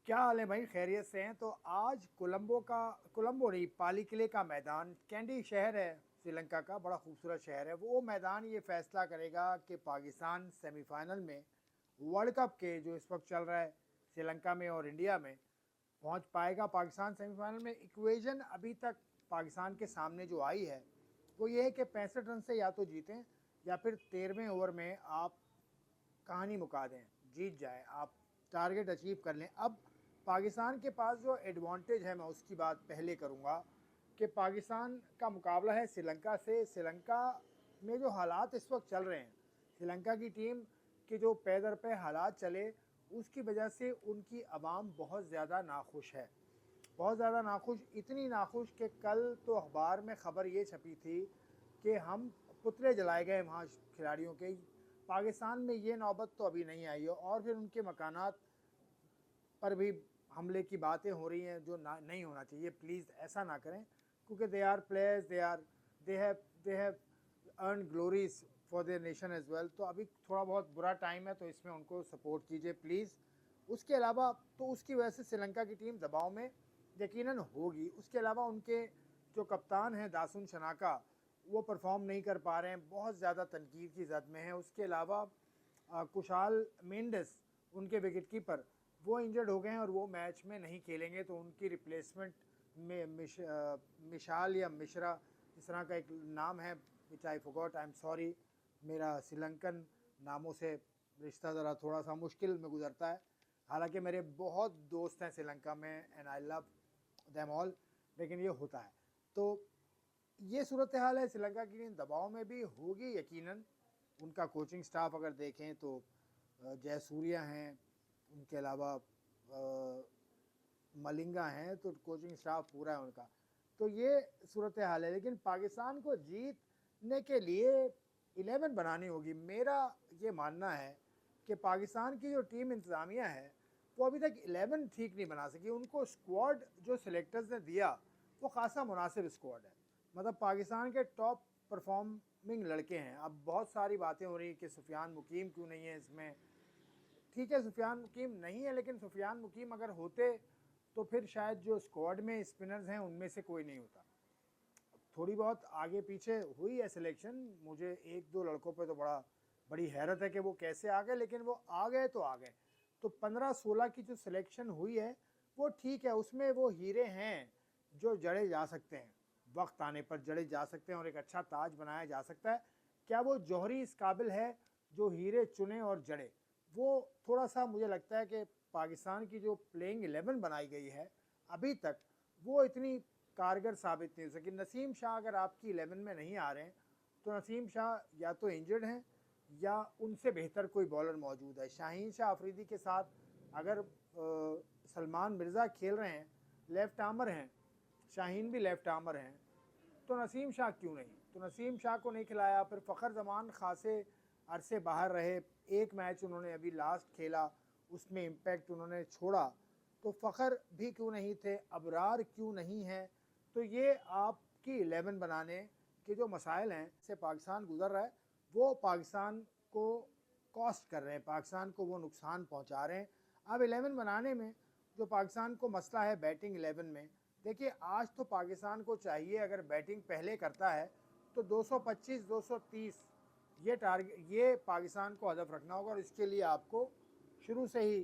क्या हाल है भाई, खैरियत से हैं? तो आज कोलंबो नहीं, पाली किले का मैदान, कैंडी शहर है श्रीलंका का, बड़ा खूबसूरत शहर है। वो मैदान ये फैसला करेगा कि पाकिस्तान सेमीफाइनल में वर्ल्ड कप के जो इस वक्त चल रहा है श्रीलंका में और इंडिया में पहुंच पाएगा। पाकिस्तान सेमीफाइनल में इक्वेशन अभी तक पाकिस्तान के सामने जो आई है वो ये है कि 65 रन से या तो जीतें या फिर 13वें ओवर में आप कहानी मुका दें, जीत जाए, आप टारगेट अचीव कर लें। अब पाकिस्तान के पास जो एडवांटेज है, मैं उसकी बात पहले करूंगा कि पाकिस्तान का मुकाबला है श्रीलंका से। श्रीलंका में जो हालात इस वक्त चल रहे हैं, श्रीलंका की टीम के जो पै दर पे हालात चले, उसकी वजह से उनकी आवाम बहुत ज़्यादा नाखुश है, बहुत ज़्यादा नाखुश। इतनी नाखुश कि कल तो अखबार में ख़बर ये छपी थी कि हम पुतले जलाए गए वहाँ खिलाड़ियों के। पाकिस्तान में ये नौबत तो अभी नहीं आई है, और फिर उनके मकानात पर भी हमले की बातें हो रही हैं जो नहीं होना चाहिए। प्लीज़ ऐसा ना करें, क्योंकि they are players, they have earn glories for their nation as well. तो अभी थोड़ा बहुत बुरा टाइम है, तो इसमें उनको सपोर्ट कीजिए प्लीज़। उसके अलावा तो उसकी वजह से श्रीलंका की टीम दबाव में यकीनन होगी। उसके अलावा उनके जो कप्तान हैं दासुन शनाका, वो परफॉर्म नहीं कर पा रहे हैं, बहुत ज़्यादा तनकीद की जद में है। उसके अलावा कुशाल मेंडिस, उनके विकेट कीपर, वो इंजर्ड हो गए हैं और वो मैच में नहीं खेलेंगे। तो उनकी रिप्लेसमेंट में मिशाल या मिश्रा, इस तरह का एक नाम है, which I forgot, I am sorry. मेरा श्रीलंकन नामों से रिश्ता ज़रा थोड़ा सा मुश्किल में गुजरता है। हालांकि मेरे बहुत दोस्त हैं श्रीलंका में and I love them all, लेकिन ये होता है। तो ये सूरत हाल है। श्रीलंका की टीम दबाव में भी होगी यकीनन। उनका कोचिंग स्टाफ अगर देखें तो जयसूर्या हैं, उनके अलावा मलिंगा हैं, तो कोचिंग स्टाफ पूरा है उनका। तो ये सूरत हाल है। लेकिन पाकिस्तान को जीतने के लिए 11 बनानी होगी। मेरा ये मानना है कि पाकिस्तान की जो टीम इंतज़ामिया है वो अभी तक 11 ठीक नहीं बना सकी। उनको स्क्वाड जो सिलेक्टर्स ने दिया वो खासा मुनासिब स्क्वाड है, मतलब पाकिस्तान के टॉप परफॉर्मिंग लड़के हैं। अब बहुत सारी बातें हो रही कि सुफियान मुकीम क्यों नहीं है इसमें। ठीक है, सुफियान मुकीम नहीं है, लेकिन सुफियान मुकीम अगर होते तो फिर शायद जो स्क्वाड में स्पिनर्स हैं उनमें से कोई नहीं होता। थोड़ी बहुत आगे पीछे हुई है सिलेक्शन, मुझे एक दो लड़कों पे तो बड़ी हैरत है कि वो कैसे आ गए, लेकिन वो आ गए तो आ गए। तो 15-16 की जो सिलेक्शन हुई है वो ठीक है, उसमें वो हीरे हैं जो जड़े जा सकते हैं, वक्त आने पर जड़े जा सकते हैं और एक अच्छा ताज बनाया जा सकता है। क्या वो जौहरी इस काबिल है जो हीरे चुने और जड़े? वो थोड़ा सा मुझे लगता है कि पाकिस्तान की जो प्लेइंग 11 बनाई गई है अभी तक वो इतनी कारगर साबित नहीं हो सकी। नसीम शाह अगर आपकी 11 में नहीं आ रहे हैं तो नसीम शाह या तो इंजर्ड हैं या उनसे बेहतर कोई बॉलर मौजूद है। शाहीन शाह अफरीदी के साथ अगर सलमान मिर्ज़ा खेल रहे हैं, लेफ्ट आर्मर हैं, शाहीन भी लेफ्ट आर्मर हैं, तो नसीम शाह क्यों नहीं? तो नसीम शाह को नहीं खिलाया। फिर फ़खर जमान खासे अरसे बाहर रहे, एक मैच उन्होंने अभी लास्ट खेला, उसमें इम्पैक्ट उन्होंने छोड़ा। तो फ़खर भी क्यों नहीं थे, अबरार क्यों नहीं है? तो ये आपकी 11 बनाने के जो मसाइल हैं से पाकिस्तान गुजर रहा है, वो पाकिस्तान को कॉस्ट कर रहे हैं, पाकिस्तान को वो नुकसान पहुंचा रहे हैं। अब 11 बनाने में जो पाकिस्तान को मसला है बैटिंग 11 में, देखिए आज तो पाकिस्तान को चाहिए, अगर बैटिंग पहले करता है तो 225 230 ये टारगेट, ये पाकिस्तान को हदफ रखना होगा। और इसके लिए आपको शुरू से ही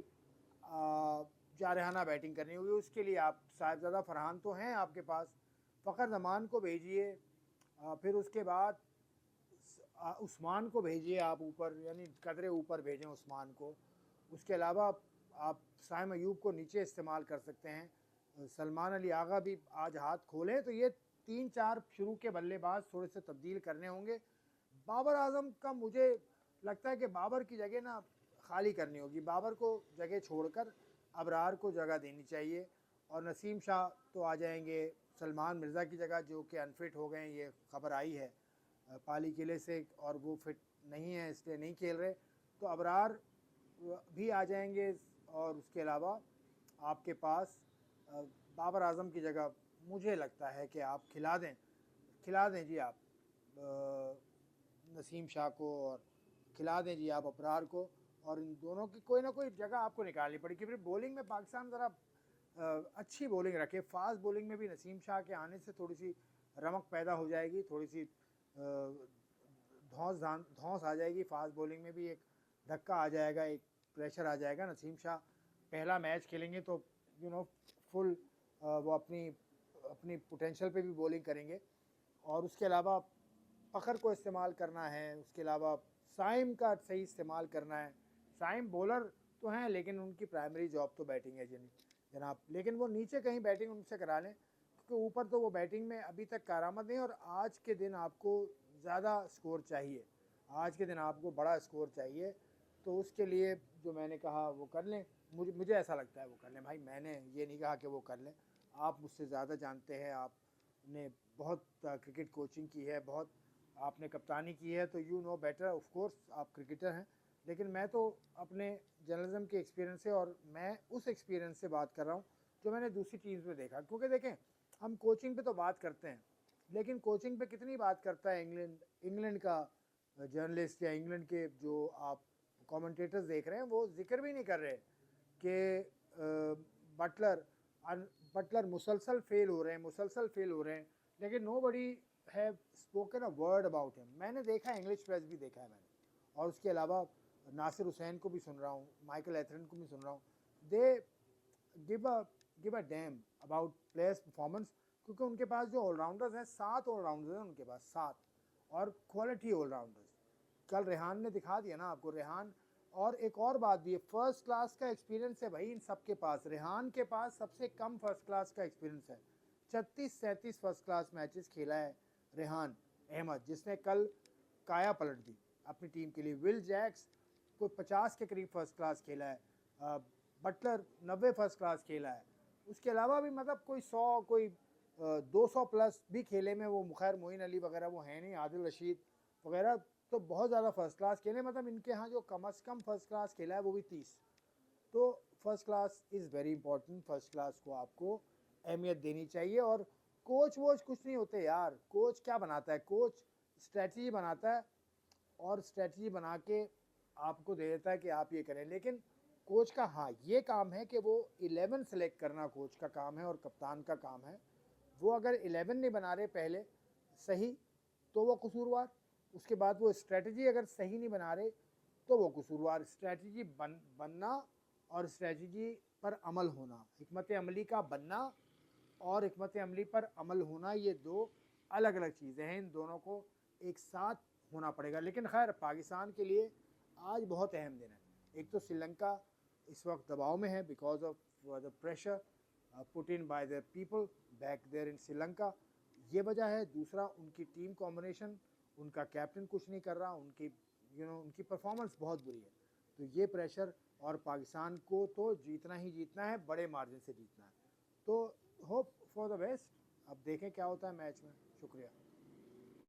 जारहाना बैटिंग करनी होगी। उसके लिए आप साहिबजादा फरहान तो हैं आपके पास, फ़खर जमान को भेजिए, फिर उसके बाद उस्मान को भेजिए आप ऊपर, यानी कदरे ऊपर भेजें उस्मान को। उसके अलावा आप साइम अयूब को नीचे इस्तेमाल कर सकते हैं। सलमान अली आगा भी आज हाथ खोलें, तो ये 3-4 शुरू के बल्लेबाज थोड़े से तब्दील करने होंगे। बाबर आजम का मुझे लगता है कि बाबर की जगह ना खाली करनी होगी, बाबर को जगह छोड़कर अबरार को जगह देनी चाहिए। और नसीम शाह तो आ जाएंगे सलमान मिर्ज़ा की जगह, जो कि अनफिट हो गए, ये खबर आई है पाली किले से, और वो फिट नहीं है इसलिए नहीं खेल रहे। तो अबरार भी आ जाएंगे। और उसके अलावा आपके पास बाबर आजम की जगह मुझे लगता है कि आप खिला दें जी आप नसीम शाह को, और खिला दें जी आप अबरार को। और इन दोनों की कोई ना कोई जगह आपको निकालनी पड़ेगी। फिर बॉलिंग में पाकिस्तान ज़रा अच्छी बॉलिंग रखे। फास्ट बॉलिंग में भी नसीम शाह के आने से थोड़ी सी रमक पैदा हो जाएगी, थोड़ी सी धौंस आ जाएगी। फास्ट बॉलिंग में भी एक धक्का आ जाएगा, एक प्रेशर आ जाएगा। नसीम शाह पहला मैच खेलेंगे तो फुल वो अपनी पोटेंशियल पे भी बॉलिंग करेंगे। और उसके अलावा फ़खर को इस्तेमाल करना है, उसके अलावा साइम का सही इस्तेमाल करना है। साइम बॉलर तो हैं लेकिन उनकी प्राइमरी जॉब तो बैटिंग है जनाब, लेकिन वो नीचे कहीं बैटिंग उनसे करा लें, क्योंकि ऊपर तो वो बैटिंग में अभी तक कारआमद नहीं। और आज के दिन आपको ज़्यादा स्कोर चाहिए, आज के दिन आपको बड़ा स्कोर चाहिए, तो उसके लिए जो मैंने कहा वो कर लें। मुझे ऐसा लगता है वो कर लें। भाई मैंने ये नहीं कहा कि वो कर लें, आप मुझसे ज़्यादा जानते हैं, आपने बहुत क्रिकेट कोचिंग की है, बहुत आपने कप्तानी की है, तो you know better. Of course आप क्रिकेटर हैं, लेकिन मैं तो अपने जर्नलिज्म के एक्सपीरियंस से और मैं उस एक्सपीरियंस से बात कर रहा हूँ जो मैंने दूसरी टीम्स में देखा। क्योंकि देखें, हम कोचिंग पे तो बात करते हैं, लेकिन कोचिंग पे कितनी बात करता है इंग्लैंड का जर्नलिस्ट, या इंग्लैंड के जो आप कमेंटेटर्स देख रहे हैं, वो जिक्र भी नहीं कर रहे कि बटलर मुसलसल फेल हो रहे हैं, लेकिन nobody have spoken a word about him. मैंने देखा, इंग्लिश प्रेस भी देखा है मैंने, और उसके अलावा नासिर हुसैन को भी सुन रहा हूँ, माइकल एथरन को भी सुन रहा हूँ। They give a damn about players performance, क्योंकि उनके पास जो ऑलराउंडर्स हैं, 7 ऑलराउंडर्स हैं उनके पास, 7, और क्वालिटी ऑलराउंडर्स। कल रेहान ने दिखा दिया ना आपको, रेहान। और एक और बात भी है, फर्स्ट क्लास का एक्सपीरियंस है भाई इन सब के पास। रेहान के पास सबसे कम फर्स्ट क्लास का एक्सपीरियंस है, 36-37 फर्स्ट क्लास मैचेस खेला है रेहान अहमद, जिसने कल काया पलट दी अपनी टीम के लिए। विल जैक्स कोई 50 के करीब फर्स्ट क्लास खेला है, बटलर 90 फर्स्ट क्लास खेला है। उसके अलावा भी मतलब कोई 100, कोई 200 प्लस भी खेले में, वो खैर मोइन अली वगैरह वो है नहीं, आदिल रशीद वगैरह तो बहुत ज़्यादा फर्स्ट क्लास खेले। मतलब इनके यहाँ जो कम अज़ कम फर्स्ट क्लास खेला है वो भी 30। तो first class is very important, first class को आपको अहमियत देनी चाहिए। और कोच वोच कुछ नहीं होते यार, कोच क्या बनाता है, कोच स्ट्रेटजी बनाता है, और स्ट्रेटजी बना के आपको दे देता है कि आप ये करें। लेकिन कोच का हाँ ये काम है कि वो 11 सेलेक्ट करना कोच का काम है और कप्तान का काम है। वो अगर 11 नहीं बना रहे पहले सही, तो वो कसूरवार। उसके बाद वो स्ट्रेटजी अगर सही नहीं बना रहे, तो वो कसूरवार। स्ट्रेटजी बनना और स्ट्रेटजी पर अमल होना, हिकमत अमली का बनना और हिकमत अमली पर अमल होना, ये दो अलग अलग चीज़ें हैं। इन दोनों को एक साथ होना पड़ेगा। लेकिन खैर पाकिस्तान के लिए आज बहुत अहम दिन है। एक तो श्रीलंका इस वक्त दबाव में है because of the pressure put in by the people back there in Sri Lanka, ये वजह है। दूसरा, उनकी टीम कॉम्बिनेशन, उनका कैप्टन कुछ नहीं कर रहा, उनकी परफॉर्मेंस बहुत बुरी है। तो ये प्रेशर, और पाकिस्तान को तो जीतना ही जीतना है, बड़े मार्जिन से जीतना है। तो होप फॉर द बेस्ट। अब देखें क्या होता है मैच में। शुक्रिया।